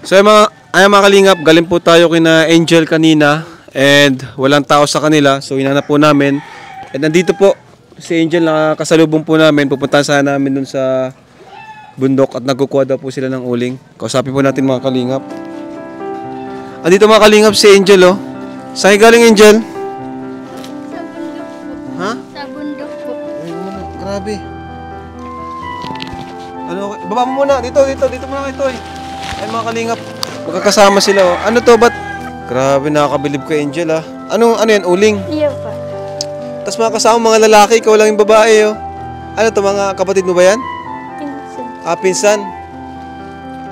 So mga kalingap, galing po tayo kina Angel kanina and walang tao sa kanila. So hinanap po namin. And nandito po si Angel na kasalubong po namin. Pupuntahan sana namin dun sa bundok at nagkukuha daw po sila ng uling. Kausapin po natin mga kalingap. Andito mga kalingap si Angel oh. Saan galing Angel? Sa bundok po. Ha? Sa bundok po. Ay, grabe. Ano, baba mo muna. Dito muna ito eh. Ay mga kalingap, magkakasama sila oh. Ano to, ba't? Grabe, nakakabilib ka Angel ah. Ano yan, uling? Iyo po. Tapos mga kasama mga lalaki, ikaw lang yung babae oh. Ano to, mga kapatid mo ba yan? Pinsan. Ah, pinsan.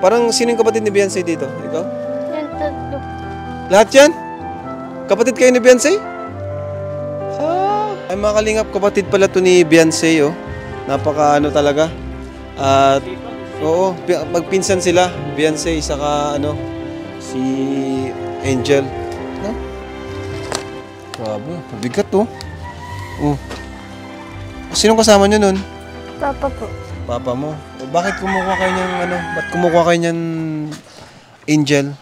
Parang sino yung kapatid ni Beyonce dito? Ikaw? Yan tatlo. Lahat yan? Kapatid kayo ni Beyonce? Ay mga kalingap, kapatid pala to ni Beyonce oh. Napaka ano talaga. At oo, magpinsan sila, Beyonce saka ano si Angel. No? Grabe, mabigat to. Oh. Sinong kasama niyo nun? Papa po. Papa mo. Bakit kumukuha kayo ng ano? Ba't kumukuha kayo ng Angel?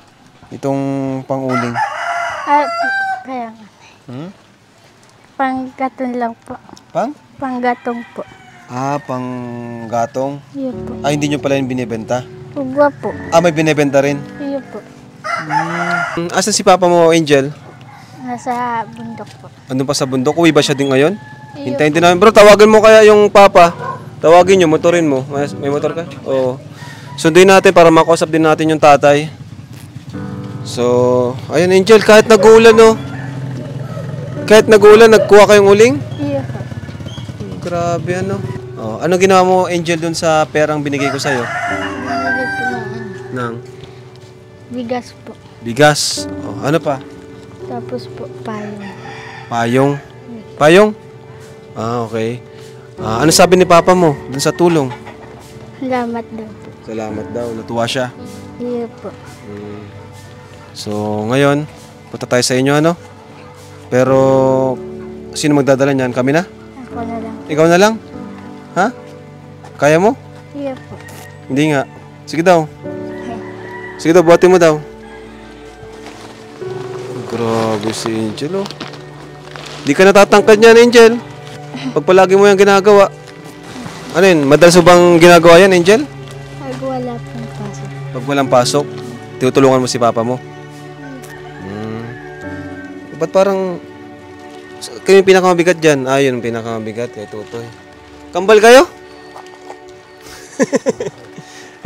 Itong panguling. Kaya nga. Panggatong lang po. Panggatong po. Ah, panggatong. Iyo po. Ah, hindi nyo pala yung binibenta? Ugwa po. Ah, may binibenta rin? Iyo po. Asan si Papa mo, Angel? Nasa bundok po. Andun pa sa bundok? Uwi ba siya din ngayon? Iyo. Hintayin din namin. Bro, tawagan mo kaya yung Papa. Tawagin nyo, motorin mo. May motor ka? Oo. Sunduin natin para makausap din natin yung tatay. So, ayun Angel, kahit nag-uulan no? Kahit nag-uulan, nagkuha kayong uling? Iyo po. Grabe ano. Oh, ano ginawa mo Angel dun sa perang binigay ko sa'yo? Binigay po na Nang bigas po. bigas. Oh, ano pa? Tapos po payong. Payong. Payong? Ah, okay. Ano sabi ni Papa mo dun sa tulong? Salamat daw po. Salamat daw, natuwa siya. Iyo po. So, ngayon, punta tayo sa inyo ano? Pero, sino magdadala niyan? Kami na? Ako na lang. Ikaw na lang? Ha? Kaya mo? Iyo po. Hindi nga. Sige daw. Sige daw, buhatin mo daw. Grabe si Angel oh. Di ka natatangkad niyan Angel. Pag palagi mo yung ginagawa. Ano yun? Madalas mo bang ginagawa yan Angel? Pag wala pong pasok. Pag walang pasok, tinutulungan mo si Papa mo. Ba't parang kayo yung pinakamabigat dyan? Ah, yun yung pinakamabigat kay Tutoy. Kambal kayo?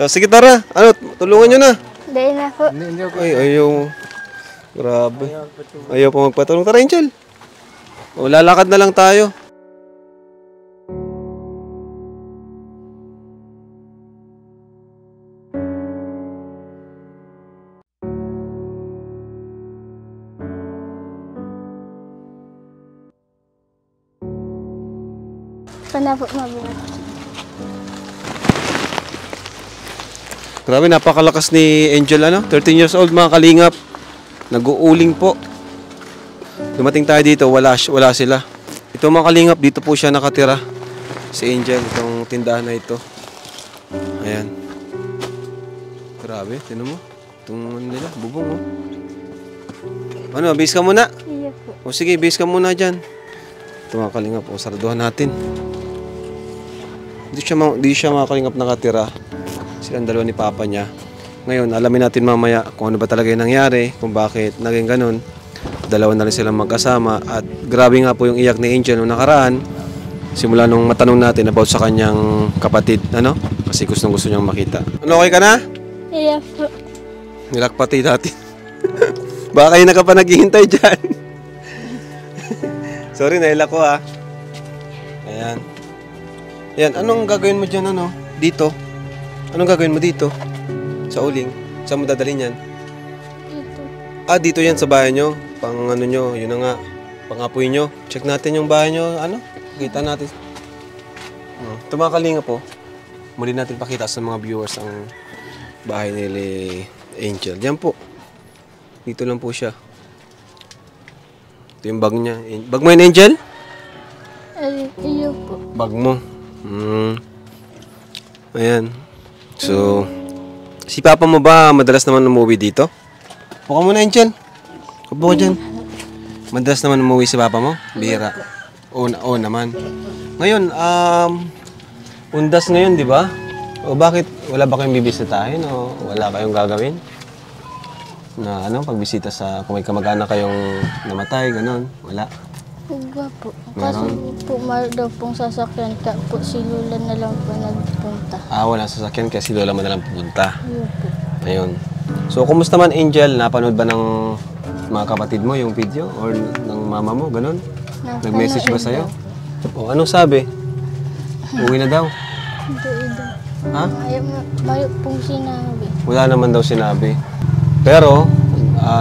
Sige tara, ano, tulungan nyo na. Dahil na po. Ay, ayaw. Grabe. Ayaw pa magpatulong. Tara, Angel. O, lalakad na lang tayo. Sana po mabuhat. Grabe, napakalakas ni Angel, ano? 13 years old, mga kalingap. Nag-uuling po. Dumating tayo dito, wala sila. Ito mga kalingap, dito po siya nakatira. Si Angel, itong tindahan na ito. Ayan. Grabe, tinan mo. Itong ano nila, bubong oh. Ano, base ka muna? Iyo po. O sige, base ka muna dyan. Ito mga kalingap, o sarduhan natin. Di siya mga kalingap nakatira. Silang dalawa ni Papa niya. Ngayon, alamin natin mamaya kung ano ba talaga yung nangyari, kung bakit naging ganun. Dalawa na rin silang magkasama. At grabe nga po yung iyak ni Angel nung nakaraan. Simula nung matanong natin about sa kanyang kapatid, ano? Kasi gusto niyang makita. Ano, okay ka na? Iyo po. Nilakpati natin. Baka kayo na ka pa naghihintay dyan. Sorry, nailak ko ha. Ayan. Yan, anong gagawin mo dyan, ano? Dito? Anong gagawin mo dito? Sa uling? Saan mo dadalhin yan? Ito. Ah, dito yan sa bahay nyo. Pang ano nyo, yun na nga. Pang-apoy nyo. Check natin yung bahay nyo, ano? Kita natin. Ito mga kalinga po. Muli natin pakita sa mga viewers ang bahay nila Angel. Yan po. Dito lang po siya. Ito yung bag niya. Bag mo yun, Angel? Iyo po. Bag mo. Ayan. So, Si Papa mo ba madalas naman umuwi dito? Buka mo na, Angel. Upo ka dyan. Madalas naman umuwi si Papa mo? Bihira. Oo naman. Ngayon, undas ngayon, di ba? O bakit? Wala ba kayong bibisitahin o wala kayong gagawin? Na pagbisita sa kung may kamag-anak kayong namatay, ganon. Wala. Huwag po. Kasi po daw pong sasakyan ka po si Lola na lang po nagpunta. Wala sasakyan kaya si Lola mo na lang pupunta. Iyo po. Ayun. So, kumusta man, Angel? Napanood ba ng mga kapatid mo yung video? Or ng mama mo? Ganon? Nag-message ba sa'yo? O, anong sabi? Uwi na daw? Hindi daw. Ha? Ayaw pong sinabi. Wala naman daw sinabi. Pero,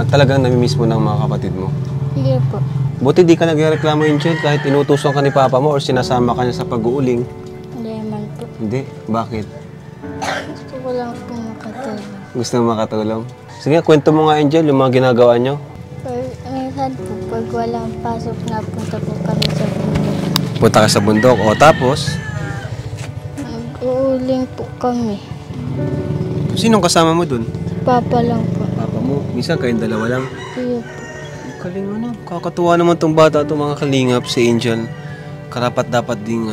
talagang namimiss mo ng mga kapatid mo. Iyo po. Buti di ka nagreklamo, Angel, kahit inutusan ka ni Papa mo or sinasama ka niya sa pag-uuling. Hindi naman po. Hindi. Bakit? Gusto ko lang po makatulong. Gusto mo makatulong? Sige, kwento mo nga, Angel, yung mga ginagawa nyo. Minsan po, pag walang pasok, napunta po kami sa bundok. Punta ka sa bundok. O, tapos? Mag-uuling po kami. Sinong kasama mo dun? Papa lang po. Papa mo. Minsan kayong dalawa lang. Iyo po. Kaling kakatuwa naman tong bata, itong mga kalingap, si Angel. Karapat dapat ding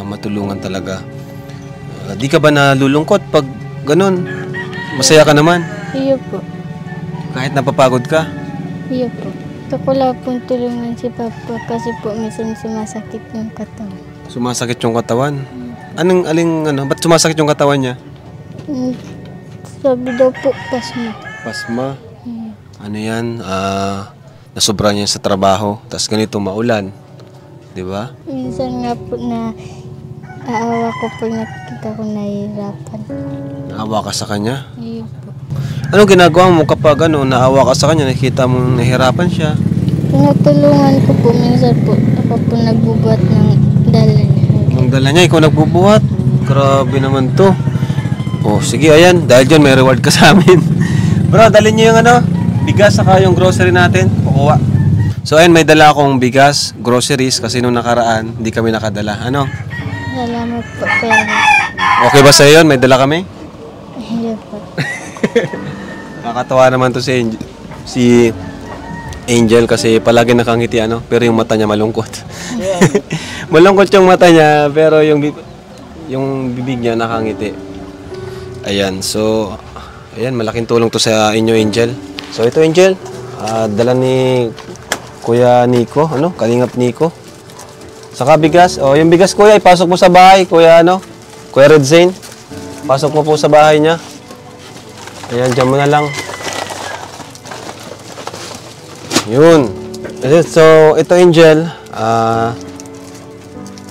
matulungan talaga. Di ka ba nalulungkot pag ganun? Masaya ka naman? Iyo po. Kahit napapagod ka? Iyo po. Gusto ko lang pong tulungan si Papa kasi po minsan sumasakit yung katawan. Sumasakit yung katawan? Ba't sumasakit yung katawan niya? Sabi daw po, pasma. Pasma? Ano yan? Nasobra niya sa trabaho, tapos ganito maulan. Di ba? Minsan nga po na aawa ko pag nakikita ko nahihirapan. Naawa ka sa kanya? Iyo po. Anong ginagawa mo kapag naawa ka sa kanya, nakikita mo nahihirapan siya? Tinutulungan ko po minsan po. Ako po nagbubuhat ng dala niya. Ang dala niya, ikaw nagbubuhat. Grabe naman to. Oh, sige, ayan. Dahil dyan, may reward ka sa amin. Bro, dalhin niyo yung bigas saka yung grocery natin. Kukuha. So, ayan, may dala akong bigas, groceries, kasi nung nakaraan, hindi kami nakadala. Salamat po, pero Okay ba sa'yo yun? May dala kami? hindi po. Nakakatawa naman to si Angel kasi palagi nakangiti pero yung mata niya malungkot. Malungkot yung mata niya pero yung bibig niya nakangiti. Ayan, so ayan, malaking tulong to sa inyo, Angel. So ito, Angel, dala ni Kuya Nico, Kalingap Nico. Saka bigas. Yung bigas, Kuya, ipasok mo sa bahay, Kuya Kuya Red Zane. Pasok mo po sa bahay niya. Ayan, dyan mo na lang. Yun. So, ito, Angel,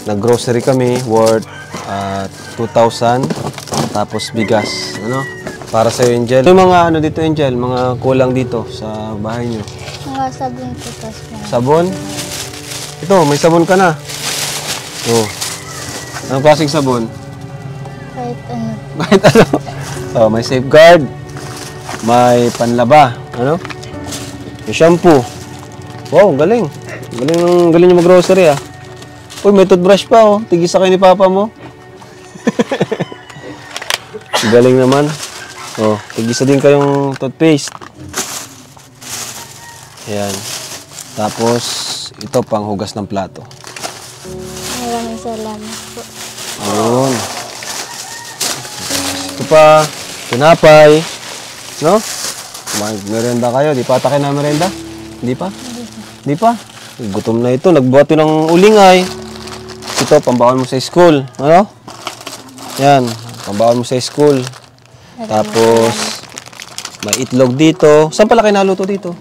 nag-grocery kami worth 2,000. Tapos bigas, para sa'yo, Angel. Yung mga dito, Angel, mga kulang dito sa bahay niyo. Mga sabon po, tas na. Sabon? Ito, may sabon ka na. Anong klaseng sabon? Kahit ano. Kahit may safeguard. May panlaba. May shampoo. Wow, galing. Galing yung mag-grocery, Uy, may toothbrush pa, Tigisa kayo ni Papa mo. Galing naman. Tigisa din kayong toothpaste. Ayan. Tapos, ito pang hugas ng plato. Maraming salamat po. Ayun. Ito pa, tinapay. Merenda kayo. Di pa ata kayo na merenda? Hindi pa? Hindi pa. Gutom na ito. Nagbuhat yun ng ulingay. Ito, pambawal mo sa school. Yan. Pambawal mo sa school. Tapos, may itlog dito. Saan pala kayo naluto dito?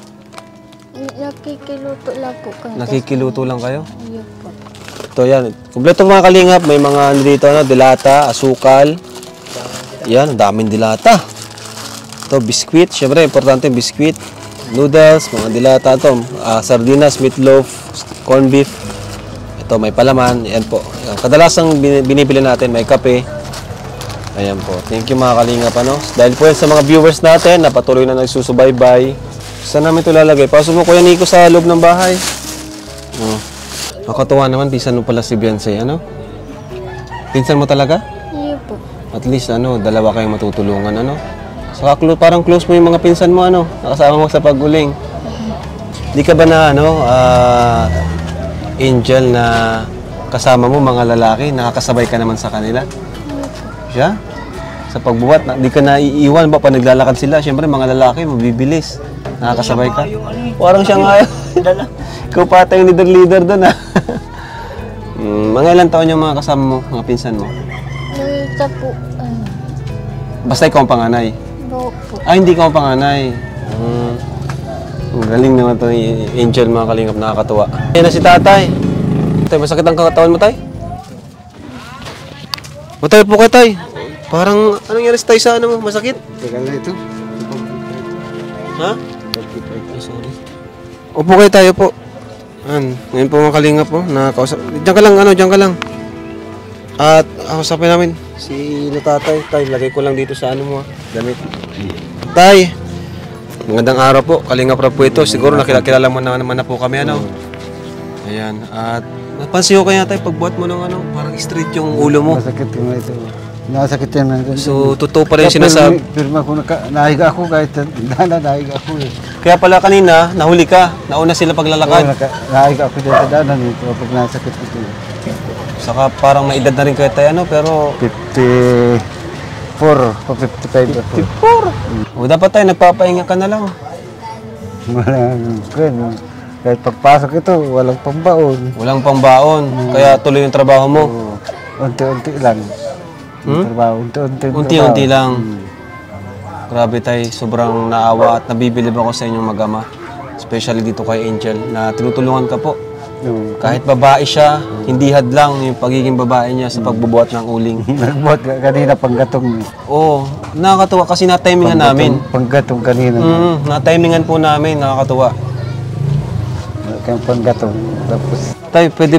Nakikiluto lang po kami. Nakikiluto lang kayo? Iyo po. Ito, yan. Kompletong mga kalingap. May mga dito, dilata, asukal. Yan, daming dilata. Ito, biskwit. Siyempre, importante biskwit. Noodles, mga dilata ito. Sardinas, meatloaf, corned beef. Ito, may palaman. Yan po. Kadalasang binibili natin, may kape. Ayan po. Thank you mga kalingap. Dahil po yan sa mga viewers natin na patuloy na nagsusubaybay. Saan namin ito lalagay? Pasok mo, Kuya Nico, sa loob ng bahay. Nakatuwa naman. Pinsan mo pala si Beyonce. Pinsan mo talaga? Iyo po. At least, dalawa kayong matutulungan, Saka parang close mo yung mga pinsan mo, ano? Nakasama mo sa pag-uling. Di ka ba na, ano, Angel, na kasama mo mga lalaki, nakakasabay ka naman sa kanila? Siya? Sa pagbuhat, di ka naiiwan ba pa naglalakad sila? Siyempre, mga lalaki, mabibilis. Nakakasabay ka? Parang siya nga yun. Ikaw pa tayong leader doon, ha? Mga ilang taon yung mga kasama mo, mga pinsan mo? Yung isa po, Basta ikaw ang panganay? po. Hindi ka ang panganay. Ang galing naman ito ni Angel, mga kalingap, nakakatuwa. Ayan na si tatay. Tay, masakit ang katawan mo, tay? Matay po kayo, tay. Parang, anong nangyari sa tay sa ano mo? Masakit? Teka na ito. Ha? Ay, sorry. Upo kayo tayo po. Ngayon po mga kalingap po, nakakausap. Diyan ka lang, diyan ka lang. At kausapin namin si tatay. Tay, lagay ko lang dito sa ano mo, damit. Tay, magandang araw po. Kalingap Rab po ito. Siguro nakilala mo naman na po kami, ano? Ayan. At napansin ko kaya tayo, pagbuhat mo ng parang straight yung ulo mo. Masakit yung ito. Nasakit yan nandun. So, totoo pa rin yung sinasabi. Pirma ko, nahiga ako kahit nahiga ako eh. Kaya pala kanina, nahuli ka. Nauna sila paglalakad. Nahiga ako dyan sa danan eh. Pag nasakit ito. Saka parang may edad na rin kayo tayo, pero 54 o 55 ako. 54? O dapat tayo, nagpapahinga ka na lang. Kahit pagpasok ito, walang pambaon. Walang pangbaon, kaya tuloy yung trabaho mo. Unti-unti lang. Trabaho, Unti-unti lang. Grabe tayo, sobrang naawa at nabibilib ako sa inyong mag-ama. Especially dito kay Angel, na tinutulungan ka po. Kahit babae siya, hindi hadlang yung pagiging babae niya sa pagbubuhat ng uling. Nagbuhat kanina panggatong. Oo, nakakatuwa kasi na-timingan namin. Panggatong kanina. Na-timingan po namin, nakakatuwa. Kaya panggatong. Tapos Tay, pwede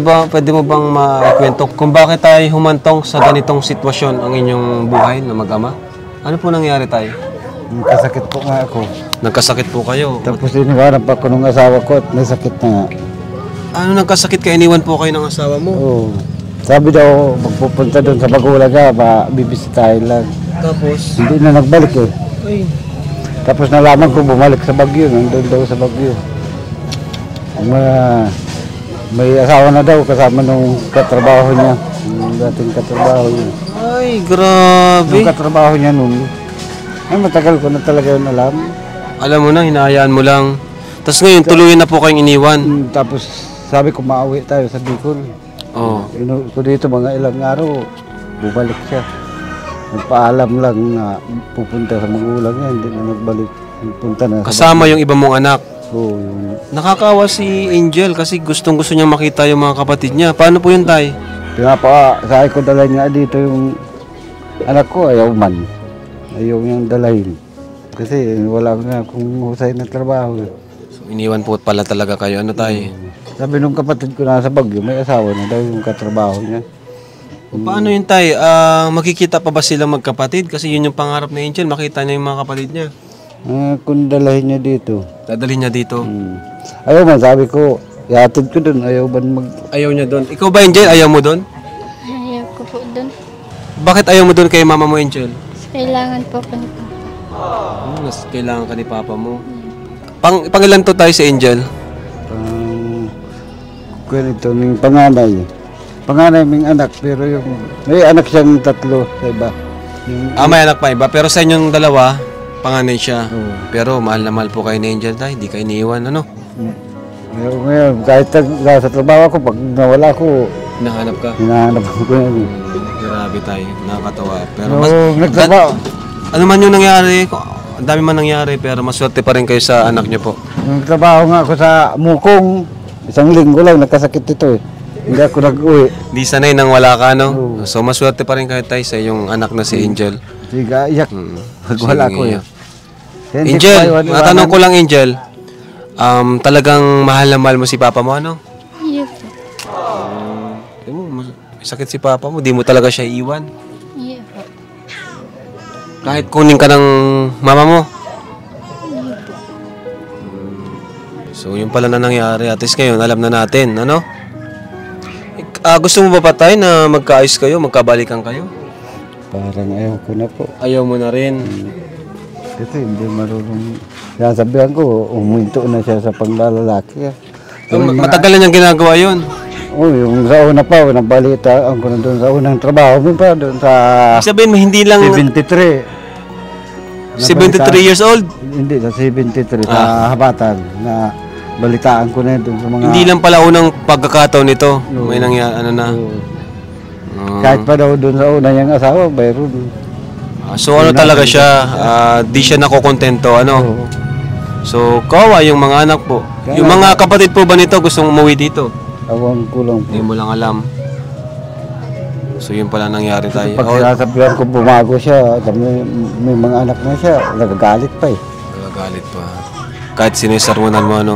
mo bang makwento kung bakit tayo humantong sa ganitong sitwasyon ang inyong buhay na mag-ama? Ano po nangyari tayo? kasakit po nga ako. Nagkasakit po kayo. Tapos iniwanan pa ko ng asawa ko at nasakit na nga. Ano nagkasakit ka? Iniwan po kayo ng asawa mo? Oo. Sabi daw, magpupunta doon sa Bagulaga, bibisitahin lang. Tapos? Hindi na nagbalik eh. Ay. Tapos nalaman ko bumalik sa Baguio, nandun daw sa Baguio. May asawa na daw kasama nung katrabaho niya, yung dating katrabaho niya. Ay, grabe. Yung katrabaho niya nun, ay matagal ko na talaga yun alam. Alam mo na, hinahayaan mo lang. Tapos ngayon, tuluyan na po kayong iniwan. Tapos sabi ko maawi tayo sa Bicol. Oo. Inuwi ko dito mga ilang araw, bumalik siya. Nagpaalam lang na pupunta sa magulang niya, hindi na nagbalik. Punta na sa Kasama yung iba mong anak. Oo, yung Nakakawa si Angel kasi gustong-gusto niya makita yung mga kapatid niya. Paano po yun, tay? sabi ko dalhin nga dito yung anak ko, ayaw man. Ayaw niyang dalhin. Kasi wala nga akong husay na trabaho. So, iniwan po pala talaga kayo. Ano, tay? Sabi nung kapatid ko nasa Baguio, may asawa na daw yung katrabaho niya. Paano yun, tay? Makikita pa ba silang magkapatid? Kasi yun yung pangarap ni Angel, makita niya yung mga kapatid niya. Kung dalhin niya dito. Dadalhin niya dito. Ayaw man, sabi ko, ihatid ko dun, ayaw ba Ayaw niya doon. Ikaw ba, Angel? Ayaw mo doon? Ayaw ko po doon. Bakit ayaw mo doon kay mama mo, Angel? Kailangan po ko na po. Mas kailangan ka ni papa mo. Pangilan to tayo si Angel? Ganito, yung panganay. Panganay may anak, pero yung may anak siyang tatlo sa iba. May anak pa iba. Pero sa inyong dalawa, panganay siya. Pero mahal na mahal po kayo ni Angel, tay. Di kayo iniiwan, ano? Ngayon, kahit sa trabaho ko, pag nawala ko, Hinahanap ka. hinahanap ko yan. Grabe tayo. Nakakatawa. Pero Nagtrabaho. ano man yung nangyari, ang dami man nangyari, pero maswerte pa rin kayo sa anak niyo po. Nagtrabaho nga ako sa Mukong. Isang linggo lang, nagkasakit ito eh. Hindi ako nag-uwi. Di sanay nang wala ka, no? So maswerte pa rin kayo tayo sa yung anak na si Angel. Sige, iyak. Pag wala ko eh. Angel, matanong ko lang, Angel. Talagang mahal na mahal mo si papa mo, ano? Ayaw po. May sakit si papa mo, di mo talaga siya iiwan. Ayaw po. Kahit kunin ka ng mama mo. So, yun pala na nangyari. At least ngayon, alam na natin, ano? Gusto mo ba patay na magkaayos kayo, magkabalikan kayo? Parang ayaw ko na po. Ayaw mo na rin. Kasi hindi marunong. Kaya sabihan ko, uminto na siya sa panglalaki. Matagal na niyang ginagawa yun. Oh, yung sa una pa, nabalita ang ko na doon sa unang trabaho mo pa, doon sa Sabihin mo, hindi lang 73. 73 years old. Hindi, sa 73, sa Habatan, na balitaan ko na doon sa mga... Hindi lang pala unang pagkakataon nito. May nangyari, ano na. Kahit pa daw doon sa una niyang asawa, mayroon. So ano talaga siya, di siya nakokontento, ano? So kawawa yung mga anak po. Yung mga kapatid po ba nito gustong umuwi dito? Awang kulang po. Hindi mo lang alam. So yun pala nangyari tayo. Pag sinasabihan ko bumago siya, may mga anak na siya, nagagalit pa eh. Nagagalit pa. Kahit sinisarmunan mo, ano?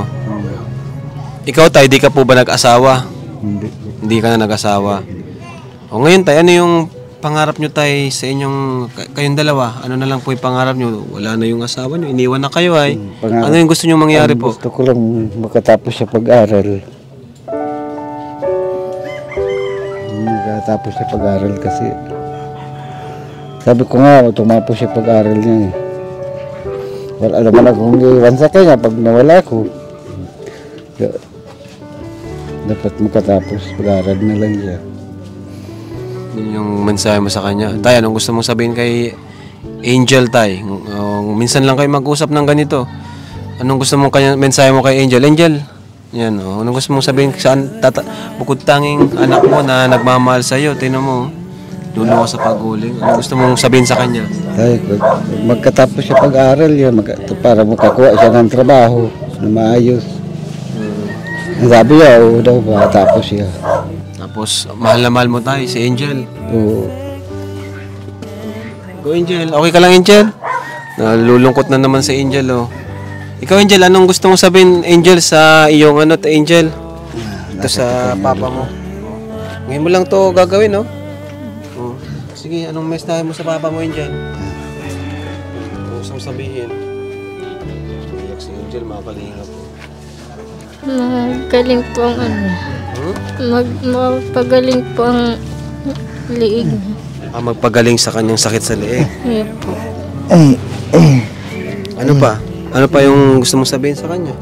Ikaw tayo, di ka po ba nag-asawa? Hindi. Hindi ka na nag-asawa. O ngayon tayo, ano yung pangarap nyo tayo sa inyong, kayong dalawa? Ano na lang po yung pangarap nyo? Wala na yung asawa nyo, iniwan na kayo ay. Ano yung gusto nyo mangyari po? Gusto ko lang makatapos siya pag-aral. Makatapos siya pag-aral kasi sabi ko nga, tumapos siya pag-aral niya eh. Wala naman akong iwan sa kanya pag nawala ko. Dapat makatapos pag-aral na lang siya. Yun yung mensahe mo sa kanya. Tay, anong gusto mong sabihin kay Angel, tay? Minsan lang kayo mag-usap ng ganito. Anong gusto mong mensahe mo kay Angel? Angel, yan, anong gusto mong sabihin saan bukod tanging anak mo na nagmamahal sa'yo, tingnan mo, dulo ka sa paghuling. Anong gusto mong sabihin sa kanya? Ay, magkatapos siya pag-aral niya para makakuha siya ng trabaho na maayos. Sabi niya, oo daw, matapos siya. Tapos, mahal na mahal mo tayo, si Angel. Oo. Go, Angel. Okay ka lang, Angel? Nalulungkot na naman si Angel, oh. Ikaw, Angel, anong gusto mong sabihin, Angel, sa iyong Angel? Ito sa papa mo. Ngayon mo lang to gagawin, no? Oh. Sige, anong mensahe mo sa papa mo, Angel? Ano gusto mong sabihin? Iyak si Angel, makakalingap po. Magaling po ang magpagaling po ang liig. Magpagaling sa kanyang sakit sa leeg. Iya po. Ano pa? Ano pa yung gusto mong sabihin sa kanya?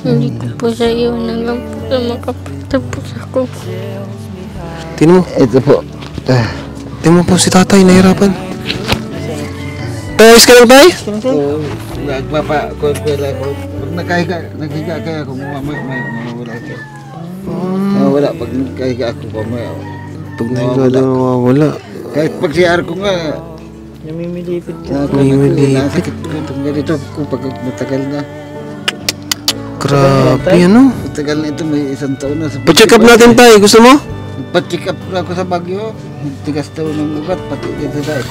Hindi ko po siya iwan hanggang po sa makapagtapos ako. Tingnan mo. Ito po. Tingnan mo po si tatay, nahirapan. Ayos ka lang, tay? Oo. Nagpapa-kumpila ko. Pag naghiga kaya ako, mawawala ako. Mawawala pag naghiga ako, mamaya. Pag nawawala. Kahit pag CR ko nga, Namimilipit. nasakit ko itong ganito ko pag matagal na. Grabe, ano? Matagal na ito, may isang taon na. Pa-check up natin, tay. Gusto mo? Pa-check up na ako sa Baguio. Tigas daw ng ugat, pati dito tayo.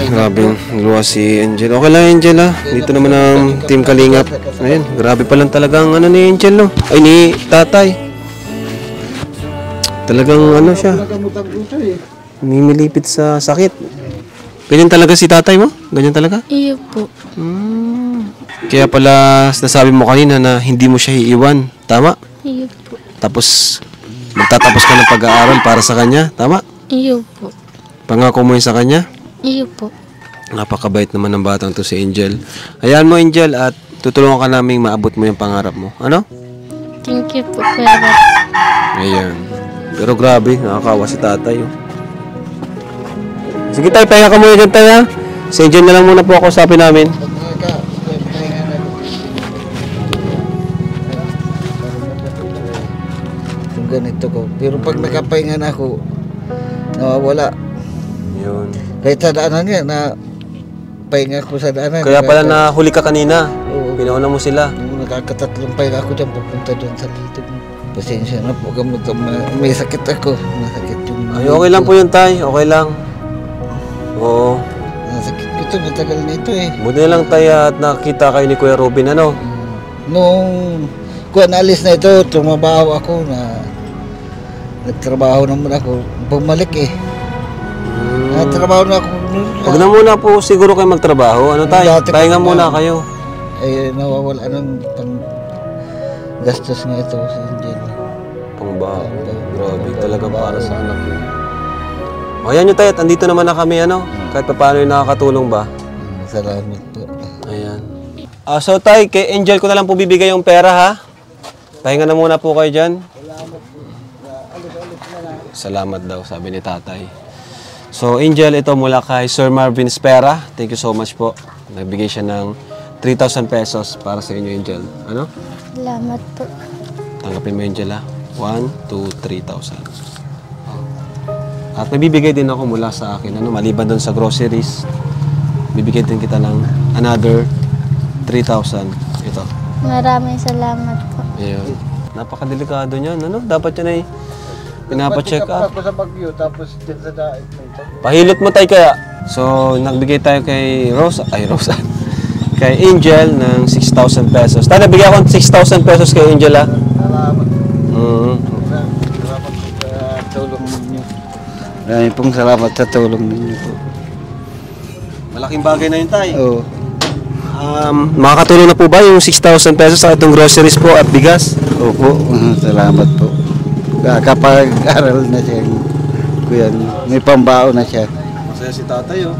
Grabe yung luwa si Angel. Okay lang, Angel, ha? Dito naman ang Team Kalingap. Ayun, grabe pa lang talagang ni Angel, no? Ay, ni tatay. Talagang siya. Nakamutan ko ito eh. Nimilipit sa sakit. Ganyan talaga si tatay mo? Ganyan talaga? Iya po. Kaya pala nasabi mo kanina na hindi mo siya iiwan. Tama? Iya po. Tapos magtatapos ka ng pag-aaral para sa kanya. Tama? Iya po. Pangako mo yun sa kanya? Iya po. Napakabait naman ng batang to si Angel. Hayaan mo, Angel, at tutulungan ka namin maabot mo yung pangarap mo. Ano? Thank you po, Kuya Rob. Ayan. Pero grabe, nakakawa si tatay. Oh. Sige tayo, pahinga ka muna dyan tayo, ha? Si Angel na lang muna po ako usapin namin. Yung ganito ko. Pero pag nakapahinga na ako, nawawala. Yun. Kahit sa daanan nga, na pahinga ko sa daanan. Kaya pala nahuli ka kanina. Oo. Pinauna mo sila. Nung nakakatatlong pahinga ako dyan, pupunta doon sa litog. Pasensya na po gamot. May sakit ako. Masakit yung... Ay, okay lang po yun, tay. Okay lang. Oo. Nasakit ko ito. Matagal na ito eh. Buti na lang tayo at nakita kayo ni Kuya Robin, ano? Nung naalis na ito, tumabaho ako na nagtrabaho naman ako. Bumalik eh. Nagtrabaho na ako. Huwag na muna po siguro kayo magtrabaho. Ano tayo? Dati ko Pahinga na- muna kayo. Ay, nawawala ng pang gastos nga ito sa Angel. Pangbaho. Grabe talaga para sa anak mo. O yan yung tayo, andito naman na kami, ano? Kahit pa paano yung nakakatulong ba? salamat po. Ayan. So tay, kay Angel ko na lang po bibigay yung pera ha. Pahinga na muna po kayo dyan. Salamat daw, sabi ni tatay. So Angel, ito mula kay Sir Marvin Spera. Thank you so much po. Nagbigay siya ng 3,000 pesos para sa inyo, Angel. Ano? Salamat po. Tanggapin mo, Angel ha. 1, 2, 3,000. At may bibigay din ako mula sa akin. Ano, maliban doon sa groceries, bibigyan din kita ng another 3,000. Ito. Maraming salamat po. Ayun. Napakadelikado niyan. Ano? Dapat yan ay pinapacheck up. Ako sa Bagyo, tapos din sa daig. Pahilot mo tayo kaya. So, nagbigay tayo kay Rosa. Kay Angel ng 6,000 pesos. Tayo, nabigyan ako ng 6,000 pesos kay Angel ha. Salamat. Salamat po sa tulong ninyo. Maraming pong salamat sa tulong ninyo po. Malaking bagay na yun tayo. Oo. Makakatulong na po ba yung 6,000 pesos sa itong groceries po at bigas? Opo, salamat po. Kapag aral na siya, kuya, may pambao na siya. Masaya si tatay oh.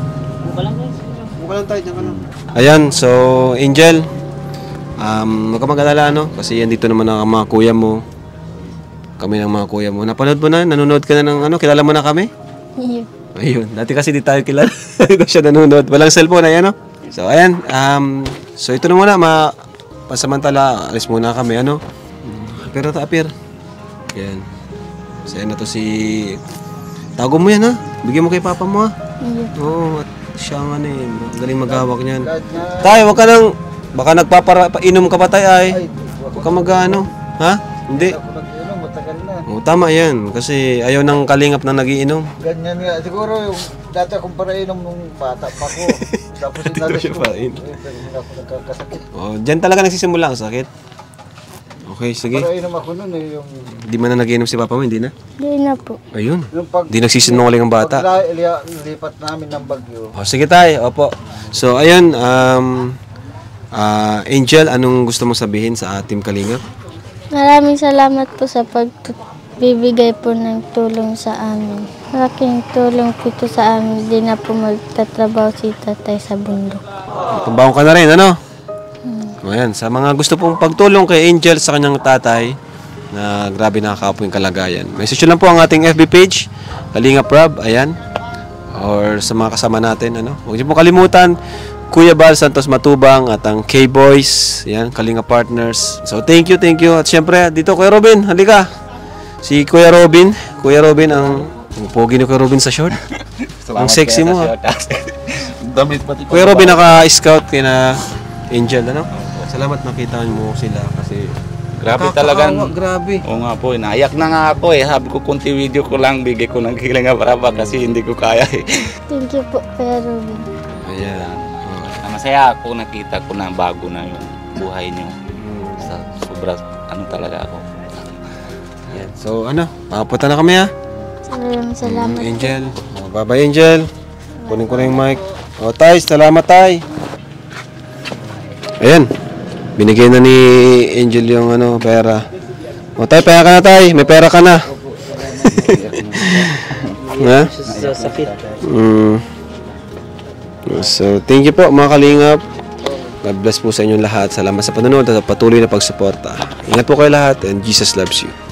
Buka lang tayo, dyan ka lang. Ayan, so Angel, huwag ka mag-alala no? Kasi yan dito naman ang mga kuya mo. Kami ng mga kuya mo. Napanood mo na? Nanonood ka na ng ano? Kilala mo na kami? Iyo. Ayun, dati kasi di tayo kilala. Ito siya nanonood. Walang cellphone, ayan no? So ayan, so ito na muna, pasamantala, alis muna kami, ano? Apir na to, apir. Yan. So ayan na to si... Tago mo yan ha? Bigyan mo kay papa mo ha? Iyo. Oo, at siya ang ano eh, galing maghawak niyan. Tay, wag ka nang, baka nagpapainom ka pa tay ay. Huwag ka mag-ano, ha? Hindi. Ako nag-inom, matagal na. Oo, tama yan, kasi ayaw ng kalingap na nagiinom. Ganyan nga. Siguro yung dati akong parainom nung bata pa ko. Tapos Dito inalis siya ko. parain. Hindi ako nagkakasakit. Oh, diyan talaga nagsisimula ang sakit. Okay, sige. Parainom ako nun eh. Yung, Hindi man na nagiinom si papa mo, hindi na? Di na po. Ayun. yung pag... Hindi nagsisinungaling ang bata. Pag lipat namin ng Bagyo. Oh, sige tayo, opo. So, ayun, Angel, anong gusto mong sabihin sa Team Kalingap? Maraming salamat po sa pagbibigay po ng tulong sa amin. Malaking tulong po ito sa amin. Di na po magtatrabaho si tatay sa bundok. Pambaon ka na rin, ano? Ayan, sa mga gusto pong pagtulong kay Angel sa kanyang tatay, na grabe nakakapo yung kalagayan. Message lang po ang ating FB page, Kalingap Rob, ayan. Or sa mga kasama natin, ano? Huwag niyo po kalimutan, Kuya Bal Santos Matubang at ang K-Boys, ayan, Kalingap Partners. So, thank you. At syempre, dito, Kuya Robin, halika. Si Kuya Robin, ang pogi ni Kuya Robin sa short. Ang sexy mo, ha? Kuya Robin, naka-scout kina Angel, ano? Salamat nakita mo sila kasi Grabe talagang. Grabe. Oo nga po, naiyak na nga ako eh. Sabi ko kunti video ko lang, bigay ko ng Kalingap Rob kasi hindi ko kaya eh. Thank you po, Kuya Ruben. Ayan. Masaya ako, nakita ko na bago na yung buhay niyo. Sa sobra, ano talaga ako. Ayan. So ano, makapunta na kami ha. Maraming salamat. Angel. Bye-bye Angel. Kunin ko na yung mic. O tay, salamat tay. Ayan. Binigay na ni Angel yung ano, pera. O tay, pera ka na tay. May pera ka na. Ha? So, thank you po mga Kalingap. God bless po sa inyong lahat. Salamat sa panonood at patuloy na pagsuporta. Ingat po kayo lahat and Jesus loves you.